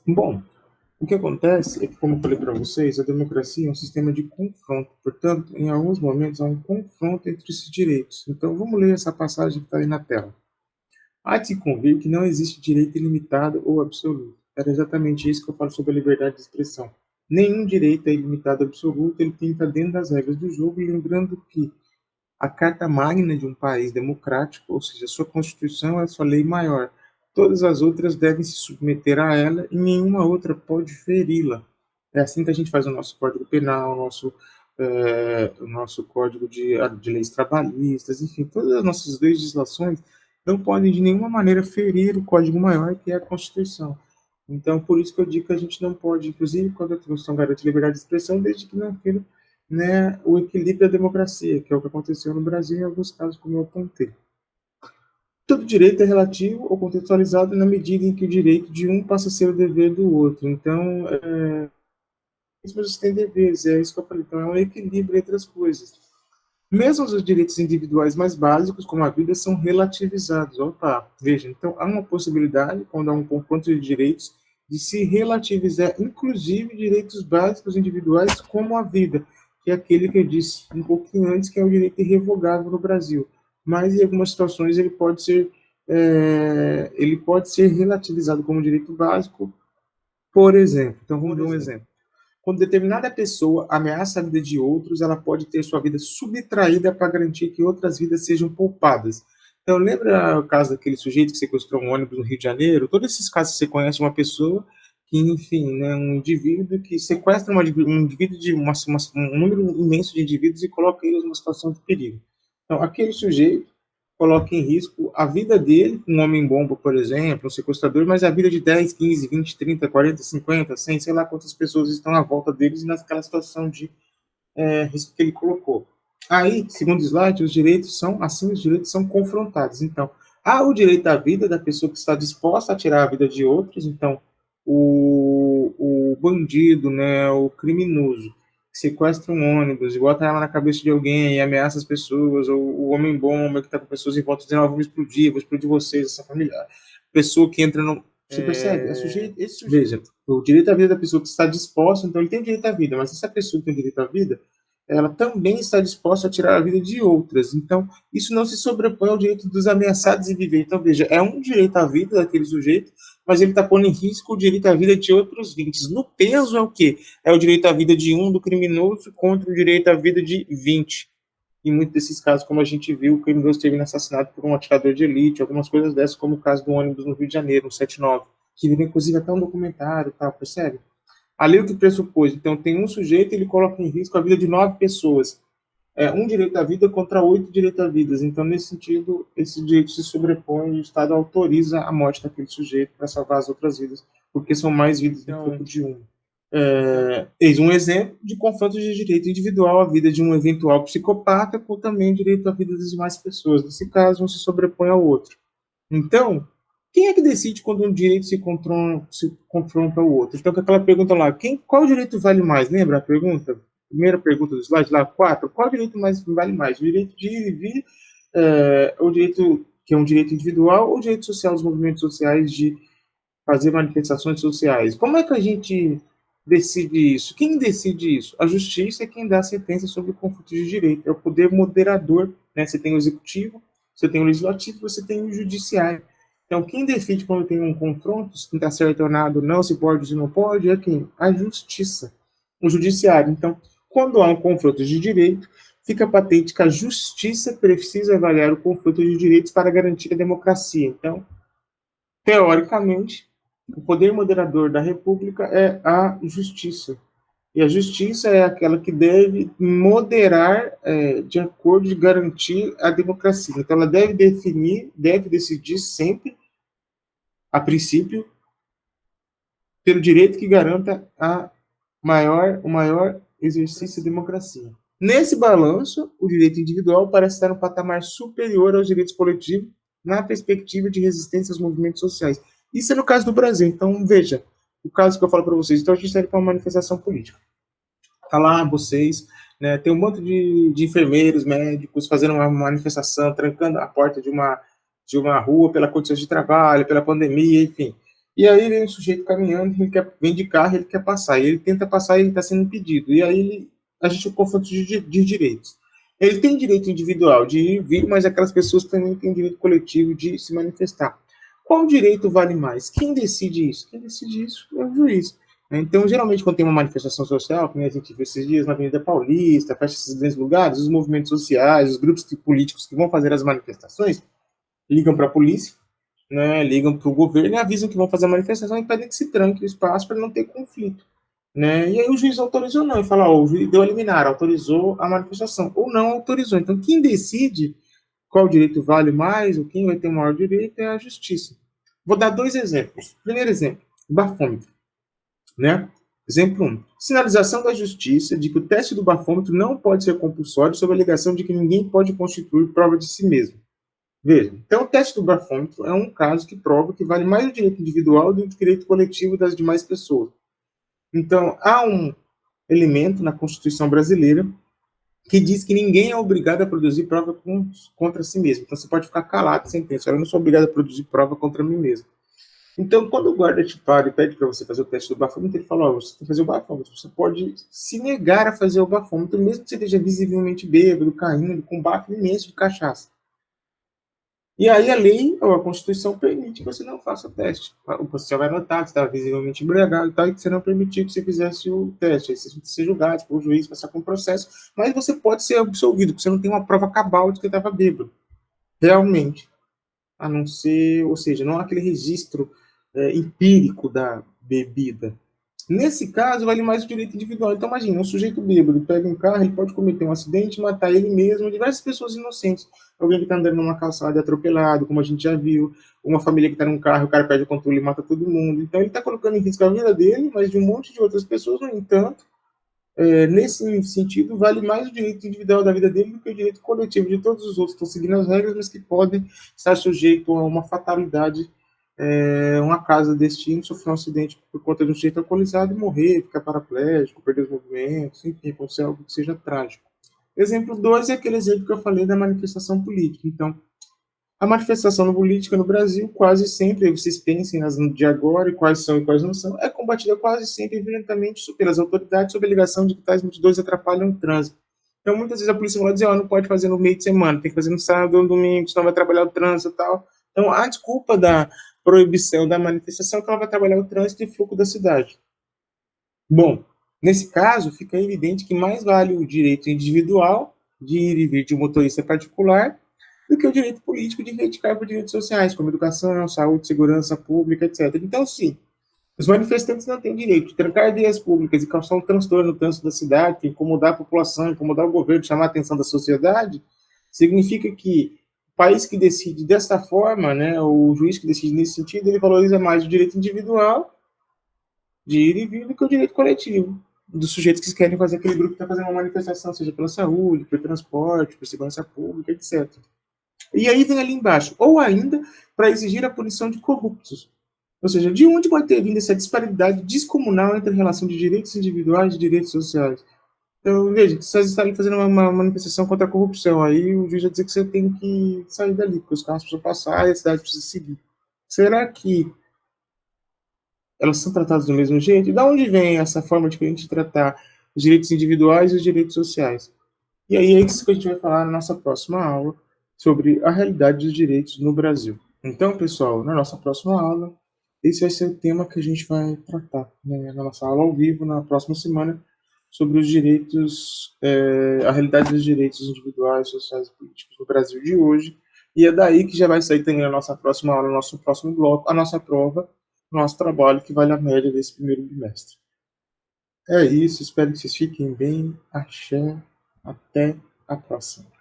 Bom, o que acontece é que, como eu falei para vocês, a democracia é um sistema de confronto. Portanto, em alguns momentos há um confronto entre esses direitos. Então, vamos ler essa passagem que está aí na tela. Há de se convir que não existe direito ilimitado ou absoluto. Era exatamente isso que eu falo sobre a liberdade de expressão. Nenhum direito é ilimitado ou absoluto, ele tem que estar dentro das regras do jogo, lembrando que a Carta Magna de um país democrático, ou seja, a sua Constituição é a sua lei maior. Todas as outras devem se submeter a ela e nenhuma outra pode feri-la. É assim que a gente faz o nosso Código Penal, o nosso Código de Leis Trabalhistas, enfim, todas as nossas legislações não podem de nenhuma maneira ferir o Código Maior, que é a Constituição. Então, por isso que eu digo que a gente não pode, inclusive, quando a Constituição garante liberdade de expressão, desde que não fira, né, o equilíbrio da democracia, que é o que aconteceu no Brasil em alguns casos, como eu apontei. Todo direito é relativo ou contextualizado na medida em que o direito de um passa a ser o dever do outro. Então, mas tem deveres, é isso que eu falei. Então, é um equilíbrio entre as coisas. Mesmo os direitos individuais mais básicos, como a vida, são relativizados. Opa, veja, então há uma possibilidade, quando há um confronto de direitos, de se relativizar, inclusive, direitos básicos individuais, como a vida, que é aquele que eu disse um pouquinho antes, que é o direito irrevogável no Brasil. Mas, em algumas situações, ele pode ser relativizado como direito básico, por exemplo. Então, vamos ver um exemplo. Quando determinada pessoa ameaça a vida de outros, ela pode ter sua vida subtraída para garantir que outras vidas sejam poupadas. Então, lembra o caso daquele sujeito que sequestrou um ônibus no Rio de Janeiro? Todos esses casos você conhece de uma pessoa que, enfim, né, um indivíduo que sequestra um indivíduo um número imenso de indivíduos e coloca eles numa situação de perigo. Então, aquele sujeito coloca em risco a vida dele, um homem-bomba, por exemplo, um sequestrador, mas a vida de 10, 15, 20, 30, 40, 50, 100, sei lá quantas pessoas estão à volta deles naquela situação de risco que ele colocou. Aí, segundo o slide, os direitos são confrontados. Então, há o direito à vida da pessoa que está disposta a tirar a vida de outros. Então, o bandido, né, o criminoso, que sequestra um ônibus e bota ela na cabeça de alguém e ameaça as pessoas, ou o homem-bomba que está com pessoas em volta dizendo, ah, vou explodir vocês, essa família. Pessoa que entra no... Você percebe? Esse sujeito. Veja, o direito à vida da pessoa que está disposta, então ele tem o direito à vida, mas essa pessoa que tem o direito à vida, ela também está disposta a tirar a vida de outras. Então, isso não se sobrepõe ao direito dos ameaçados de viver. Então, veja, é um direito à vida daquele sujeito, mas ele está pondo em risco o direito à vida de outros 20. No peso é o quê? É o direito à vida de um do criminoso contra o direito à vida de 20. Em muitos desses casos, como a gente viu, o criminoso teve assassinado por um atirador de elite, algumas coisas dessas, como o caso do ônibus no Rio de Janeiro, no 79, que virou inclusive até um documentário, tá, percebe? A lei o que pressupôs, então tem um sujeito, ele coloca em risco a vida de 9 pessoas. Um direito à vida contra 8 direitos à vida. Então, nesse sentido, esse direito se sobrepõe e o Estado autoriza a morte daquele sujeito para salvar as outras vidas, porque são mais vidas do que de um. Eis um exemplo de confronto de direito individual à vida de um eventual psicopata com também direito à vida das demais pessoas. Nesse caso, um se sobrepõe ao outro. Então, quem é que decide quando um direito se confronta ao outro? Então, com aquela pergunta lá, qual direito vale mais? Lembra a pergunta? Primeira pergunta do slide lá, 4. Qual direito vale mais? O direito de ir e vir, o direito que é um direito individual, ou o direito social dos movimentos sociais de fazer manifestações sociais? Como é que a gente decide isso? Quem decide isso? A justiça é quem dá a sentença sobre o conflito de direito. É o poder moderador. Né? Você tem o executivo, você tem o legislativo, você tem o judiciário. Então, quem decide quando tem um confronto, se está certo ou nada, não, se pode, se não pode, é quem? A justiça, o judiciário. Então, quando há um confronto de direito, fica patente que a justiça precisa avaliar o conflito de direitos para garantir a democracia. Então, teoricamente, o poder moderador da República é a justiça. E a justiça é aquela que deve moderar de acordo de garantir a democracia. Então, ela deve decidir sempre, a princípio, pelo direito que garanta o maior exercício da democracia. Nesse balanço, o direito individual parece estar no patamar superior aos direitos coletivos na perspectiva de resistência aos movimentos sociais. Isso é no caso do Brasil. Então, veja, o caso que eu falo para vocês. Então, a gente está indo para uma manifestação política. Está lá vocês, né, tem um monte de enfermeiros, médicos, fazendo uma manifestação, trancando a porta de uma rua pela condições de trabalho, pela pandemia, enfim. E aí vem um sujeito caminhando, vem de carro, ele quer passar, e ele tenta passar e ele está sendo impedido. E aí a gente confronta de direitos. Ele tem direito individual de ir e vir, mas aquelas pessoas também têm direito coletivo de se manifestar. Qual direito vale mais? Quem decide isso? Quem decide isso é o juiz. Então, geralmente, quando tem uma manifestação social, como a gente viu esses dias na Avenida Paulista, fecha esses grandes lugares, os movimentos sociais, os grupos políticos que vão fazer as manifestações, ligam para a polícia, né, ligam para o governo e avisam que vão fazer a manifestação e pedem que se tranque o espaço para não ter conflito. Né? E aí o juiz autorizou não, e fala, ó, o juiz deu a liminar, autorizou a manifestação, ou não autorizou. Então, quem decide qual direito vale mais, ou quem vai ter o maior direito, é a justiça. Vou dar dois exemplos. Primeiro exemplo, bafômetro. Né? Exemplo 1. Sinalização da justiça de que o teste do bafômetro não pode ser compulsório sob a alegação de que ninguém pode constituir prova de si mesmo. Veja, então o teste do bafômetro é um caso que prova que vale mais o direito individual do que o direito coletivo das demais pessoas. Então, há um elemento na Constituição brasileira que diz que ninguém é obrigado a produzir prova contra si mesmo. Então, você pode ficar calado sem pensar, eu não sou obrigado a produzir prova contra mim mesmo. Então, quando o guarda te para e pede para você fazer o teste do bafômetro, ele fala, você tem que fazer o bafômetro. Você pode se negar a fazer o bafômetro, mesmo que você esteja visivelmente bêbado, caindo, com bafo imenso de cachaça. E aí a lei, ou a Constituição, permite que você não faça o teste. O policial vai notar que você estava visivelmente embriagado e tal, e que você não permitiu que você fizesse o teste. Aí você vai ser julgado por juiz, passar com o processo, mas você pode ser absolvido, porque você não tem uma prova cabal de que ele estava bêbado. Realmente. A não ser, ou seja, não há aquele registro empírico da bebida. Nesse caso, vale mais o direito individual. Então, imagina, um sujeito bêbado pega um carro, ele pode cometer um acidente, matar ele mesmo, diversas pessoas inocentes. Alguém que está andando numa calçada atropelado, como a gente já viu, uma família que está num carro, o cara perde o controle e mata todo mundo. Então, ele está colocando em risco a vida dele, mas de um monte de outras pessoas, no entanto, nesse sentido, vale mais o direito individual da vida dele do que o direito coletivo de todos os outros que estão seguindo as regras, mas que podem estar sujeitos a uma fatalidade, uma casa destino, sofrer um acidente por conta de um sujeito alcoolizado e morrer, ficar paraplégico, perder os movimentos, enfim, acontecer algo que seja trágico. Exemplo 2 é aquele exemplo que eu falei da manifestação política. Então, a manifestação política no Brasil, quase sempre, vocês pensem nas de agora e quais são e quais não são, é combatida quase sempre violentamente pelas autoridades sob a alegação de que tais multidões atrapalham o trânsito. Então, muitas vezes a polícia vai dizer, não pode fazer no meio de semana, tem que fazer no sábado ou no domingo, senão vai trabalhar o trânsito e tal. Então, a desculpa da proibição da manifestação é que ela vai trabalhar o trânsito e fluxo da cidade. Bom, nesse caso, fica evidente que mais vale o direito individual de ir e vir de um motorista particular do que o direito político de reivindicar por direitos sociais, como educação, saúde, segurança pública, etc. Então, sim, os manifestantes não têm direito de trancar vias públicas e causar um transtorno no trânsito da cidade, incomodar a população, incomodar o governo, chamar a atenção da sociedade, significa que o país que decide desta forma, né, o juiz que decide nesse sentido, ele valoriza mais o direito individual de ir e vir do que o direito coletivo dos sujeitos que querem fazer aquele grupo que está fazendo uma manifestação, seja pela saúde, pelo transporte, por segurança pública, etc. E aí vem ali embaixo, ou ainda para exigir a punição de corruptos. Ou seja, de onde pode ter vindo essa disparidade descomunal entre a relação de direitos individuais e direitos sociais? Então, veja, se você está ali fazendo uma manifestação contra a corrupção, aí o juiz vai dizer que você tem que sair dali, porque os carros precisam passar e a cidade precisa seguir. Será que elas são tratadas do mesmo jeito? E de onde vem essa forma diferente de tratar os direitos individuais e os direitos sociais? E aí é isso que a gente vai falar na nossa próxima aula, sobre a realidade dos direitos no Brasil. Então, pessoal, na nossa próxima aula, esse vai ser o tema que a gente vai tratar, né, na nossa aula ao vivo, na próxima semana, sobre os direitos, a realidade dos direitos individuais, sociais e políticos no Brasil de hoje. E é daí que já vai sair também a nossa próxima aula, o nosso próximo bloco, a nossa prova, o nosso trabalho, que vale a média desse primeiro bimestre. É isso, espero que vocês fiquem bem. Axé, até a próxima.